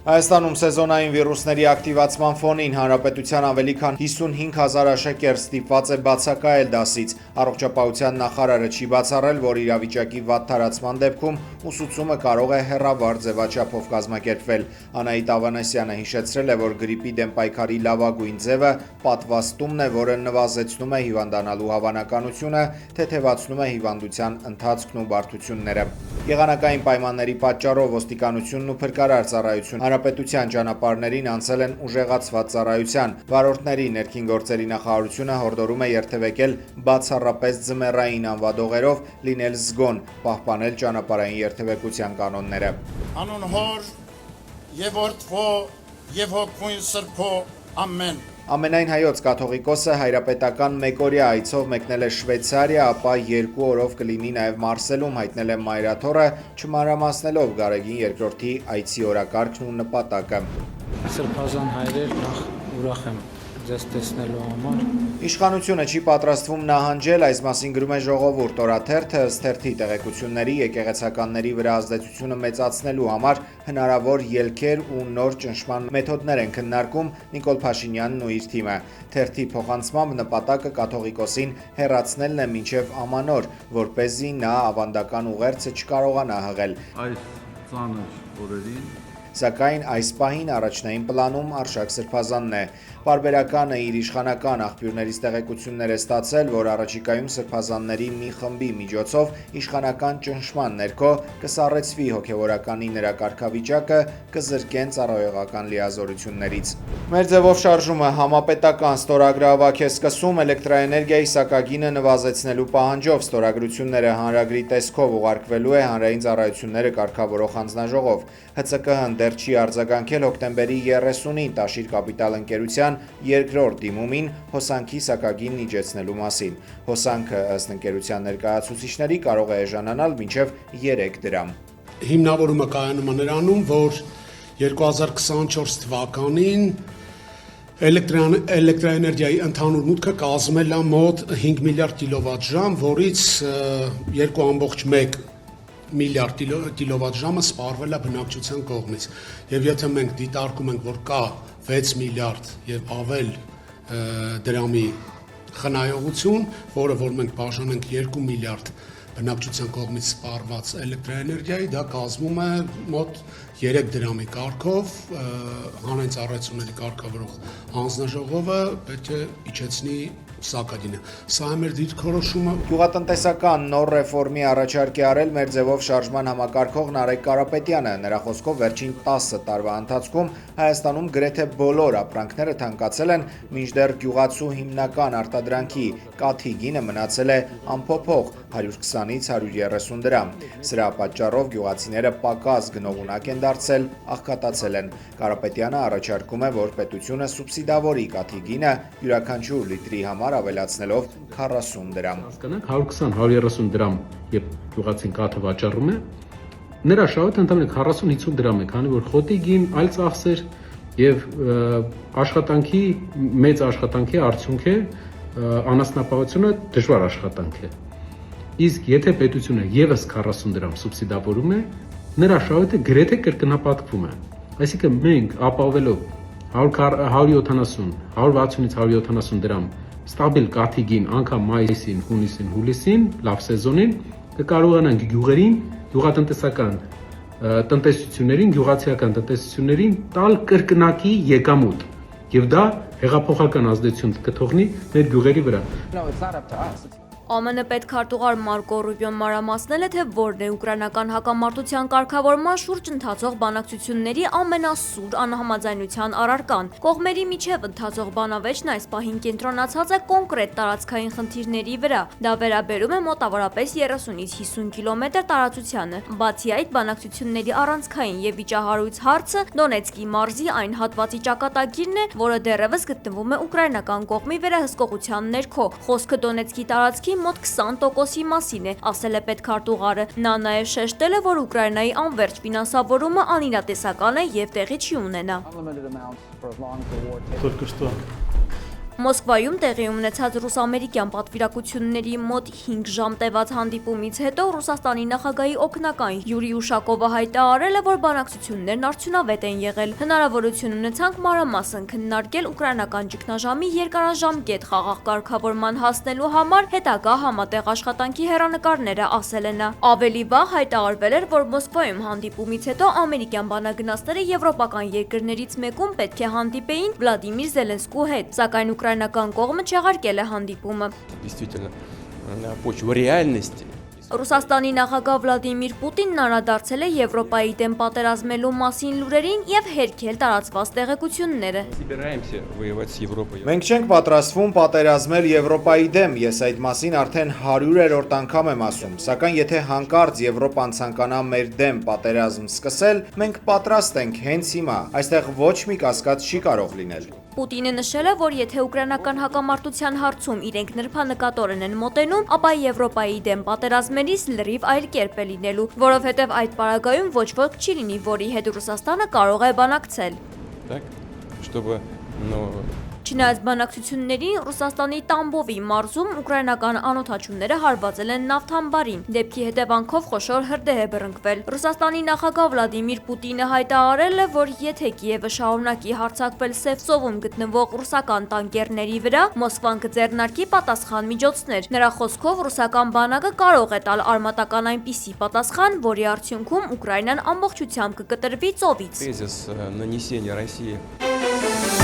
Հայաստանում սեզոնային վիրուսների ակտիվացման ֆոնին հանրապետության ավելի քան 55 հազար աշակերտ ստիպված է բացակայել դասից։ Առողջապահության նախարարը չի բացառել, որ իրավիճակի վատ տարածման դեպքում ուսուցումը կարող է հեռավար ձևաչափով կազմակերպվել։ Անահիտ Ավանեսյանը հիշեցրել է, որ գրիպի դեմ պայքարի լավագույն ձևը պատվաստումն է, որը նվազեցնում է հիվանդանալու հավանականությունը, թեթևացնում է հիվանդության ընթացքն ու բարդությունները։ Եղանակային պայմանների պատճառով ոստիկանությունն ու փրկարար ծառայությունը հանրապետության ճանապարհներին անցել են ուժեղացված ծառայության։ Վարորդների ներքին գործերի նախարարությունը հորդորում է երթևեկել բացառապես ձմեռային անվադողերով, լինել զգոն, պահպանել ճանապարհային երթևեկության կանոնները։ Անուն Հոր եւ Որդվո եւ Հոգուն Սրբո ամեն։ Ամենայն հայոց կաթողիկոսը հայրապետական մեկօրյա այցով մեկնել է Շվեյցարիա, ապա 2 օրով կլինի նաև Մարսելում, հայտնել է մայրաթոռը, չմանրամասնելով Գարեգին II այցի օրակարգն ու նպատակը։ Սրբազան հայրեր, նախ ուրախ եմ ձեզ տեսնելու համար։ Իշխանությունը չի պատրաստվում նահանջել, այս մասին գրում է Ժողովուրդ օրաթերթը, ըստ թերթի տեղեկությունների եկեղեցականների վրա ազդեցությունը մեծացնելու համար հնարավոր ելքեր ու նոր ճնշման մեթոդներ են քննարկում Նիկոլ Փաշինյանն ու իր թիմը։ Թերթի փոխանցմամբ նպատակը կաթողիկոսին հեռացնելն է մինչև ամանոր, որպեսզի նա ավանդական ուղերձը չկարողանա հղել։ Այս ծանր օրերին Սակայն այս պահին առաջնային պլանում Արշակ Սրբազանն է։ Պարբերականը իր իշխանական աղբյուրներից տեղեկություններ է ստացել, որ առաջիկայում սրբազանների մի խմբի միջոցով իշխանական ճնշման ներքո կսառեցվի հոգևորականի նրա կարգավիճակը, կզրկեն ծառայողական լիազորություններից։ Մեր ձևով շարժումը համապետական ստորագրավակ է սկսում էլեկտրաէներգիայի սակագինը նվազեցնելու պահանջով։ Ստորագրությունները հանրագրի տեսքով ուղարկվելու է Հանրային ծառայությունները կարգավորող հանձնաժողով։ ՀՑԿ-ն դեռ չի արձագանքել հոկտեմբերի 30-ին Տաշիր կապիտալ ընկերության երկրորդ դիմումին հոսանքի սակագինն իջեցնելու մասին։ Հոսանքը ըստ ընկերության ներկայացուցիչների կարող է էժանանալ մինչև 3 դրամ։ Հիմնավորումը կայանում է նրանում, որ 2024 թվականին էլեկտրաէներգիայի ընդհանուր մուտքը կազմել է մոտ 5 միլիարդ կիլովատժամ, որից 2.1 միլիարդ կիլովատ ժամը սպառվել է բնակչության կողմից։ Եվ եթե մենք դիտարկում ենք, որ կա 6 միլիարդ եւ ավել դրամի խնայողություն, որը որ մենք բաժանենք 2 միլիարդ բնակչության կողմից սպառված էլեկտրաէներգիայի, դա կազմում է մոտ 3 դրամի կարգով, հանրային ծառայությունների կարգավորող հանձնաժողովը պետք է իջեցնի սակագինը։ Սա է մեր դիրքորոշումը։ Գյուղատնտեսական նոր ռեֆորմի առաջարկ է արել մեր ձևով շարժման համակարգող Նարեկ Կարապետյանը։ Նրա խոսքով վերջին 10 տարվա ընթացքում Հայաստանում գրեթե բոլոր ապրանքները թանկացել են, մինչդեռ գյուղացու հիմնական արտադրանքի կաթի գինը մնացել է անփոփոխ 120-ից 130 դրամ։ Սրա պատճառով գյուղացիները պակաս գնողունակ են դարձել, աղքատացել են։ Կարապետյանը առաջարկում է, որ պետությունը սուբսիդավորի կաթի գինը յուրաքանչյուր լիտրի համար ավելացնելով 40 դրամ։ 120-130 դրամ, երբ գյուղացին կաթը վաճառում է, նրա շահույթը ընդամենը 40-50 դրամ է, քանի որ խոտի գին այլ ծախսեր եւ աշխատանքի մեծ աշխատանքի արդյունք է, անասնապահությունը դժվար աշխատանք է։ Իսկ եթե պետությունը եւս 40 դրամ սուբսիդավորում է, նրա շահույթը գրեթե կրկնապատկվում է։ Այսինքն մենք ապահովելով 170, 160-ից 170 դրամ ստաբիլ կաթի գին անգամ մայիսին, հունիսին, հուլիսին, լավ սեզոնին կկարողանանք գյուղերին, գյուղատնտեսական տնտեսություններին, գյուղացիական տնտեսություններին տալ կրկնակի եկամուտ եւ դա հեղափոխական ազդեցություն կթողնի մեր գյուղերի վրա։ ԱՄՆ պետքարտուղար Մարկո Ռուբիոն մանրամասնել է, թե որն է ուկրաինական հակամարտության կարգավորման շուրջ ընթացող բանակցությունների ամենասուր անհամաձայնության առարկան։ Կողմերի միջև ընթացող բանավեճն այս պահին կենտրոնացած է կոնկրետ տարածքային խնդիրների վրա։ Դա վերաբերում է մոտավորապես 30-ից 50 կիլոմետր տարածությանը։ Բացի այդ, բանակցությունների առանցքային եւ վիճահարույց հարցը Դոնեցկի մարզի այն հատվածի ճակատագիրն է, որը դեռևս գտնվում է ուկրաինական կողմի վերահսկողության ներքո։ Խոսքը Դոնեցկի տարածքի մոտ 20%-ի մասին է, ասել է պետքարտուղարը։ Նա նաև շեշտել է, որ Ուկրաինայի անվերջ ֆինանսավորումը անիրատեսական է եւ տեղի չի ունենա։ Մոսկվայում տեղի ունեցած ռուս-ամերիկյան պատվիրակությունների մոտ 5 ժամ տևած հանդիպումից հետո Ռուսաստանի նախագահի օգնական Յուրի Ուշակովը հայտարարել է, որ բանակցություններն արդյունավետ են եղել։ Հնարավորություն ունեցանք մանրամասն քննարկել ուկրաինական ճգնաժամի երկարաժամկետ խաղաղ կարգավորման հասնելու համար հետագա համատեղ աշխատանքի հեռանկարները, ասել է նա։ Ավելի վաղ հայտարարվել էր, որ Մոսկվայում հանդիպումից հետո ամերիկյան բանագնացները եվրոպական երկրներից մեկում պետք է հանդիպեին Վլադիմիր Զելենսկու հետ, սակայն ուկրաինական կողմը չեղարկել է հանդիպումը։ Действительно, на почве реальности. Ռուսաստանի նախագահ Վլադիմիր Պուտինն անդրադարձել է Եվրոպայի դեմ պատերազմելու մասին լուրերին եւ հերքել տարածված տեղեկությունները։ Собираемся воевать с Европой. Մենք չենք պատրաստվում պատերազմել Եվրոպայի դեմ, ես այդ մասին արդեն 100-րդ անգամ եմ ասում, սակայն եթե հանկարծ Եվրոպան ցանկանա մեր դեմ պատերազմ սկսել, մենք պատրաստ ենք հենց հիմա, այստեղ ոչ մի կասկած չի կարող լինել։ Պուտինը նշել է, որ եթե ուկրաինական հակամարտության հարցում իրենք նրբանկատորեն են մոտենում, ապա Եվրոպայի դեմ պատերազմելիս լրիվ այլ կերպ է լինելու, որովհետև այդ պարագայում ոչ ոք չի լինի, որի հետ Ռուսաստանը կարող է բանակցել։ Так, чтобы, Չնայած բանակցություններին, Ռուսաստանի Տամբովի մարզում ուկրաինական անօդաչուները հարվածել են նավթամբարին, դեպքի հետևանքով խոշոր հրդեհ է բռնկվել։ Ռուսաստանի նախագահ Վլադիմիր Պուտինը հայտարարել է, որ եթե Կիևը շարունակի հարձակվել Սև ծովում գտնվող ռուսական տանկերների վրա, Մոսկվան կձեռնարկի պատասխան միջոցներ։ Նրա խոսքով ռուսական բանակը կարող է տալ արմատական այնպիսի պատասխան, որի արդյունքում Ուկրաինան ամբողջությամբ կկտրվի ծովից։ тезис нанесения России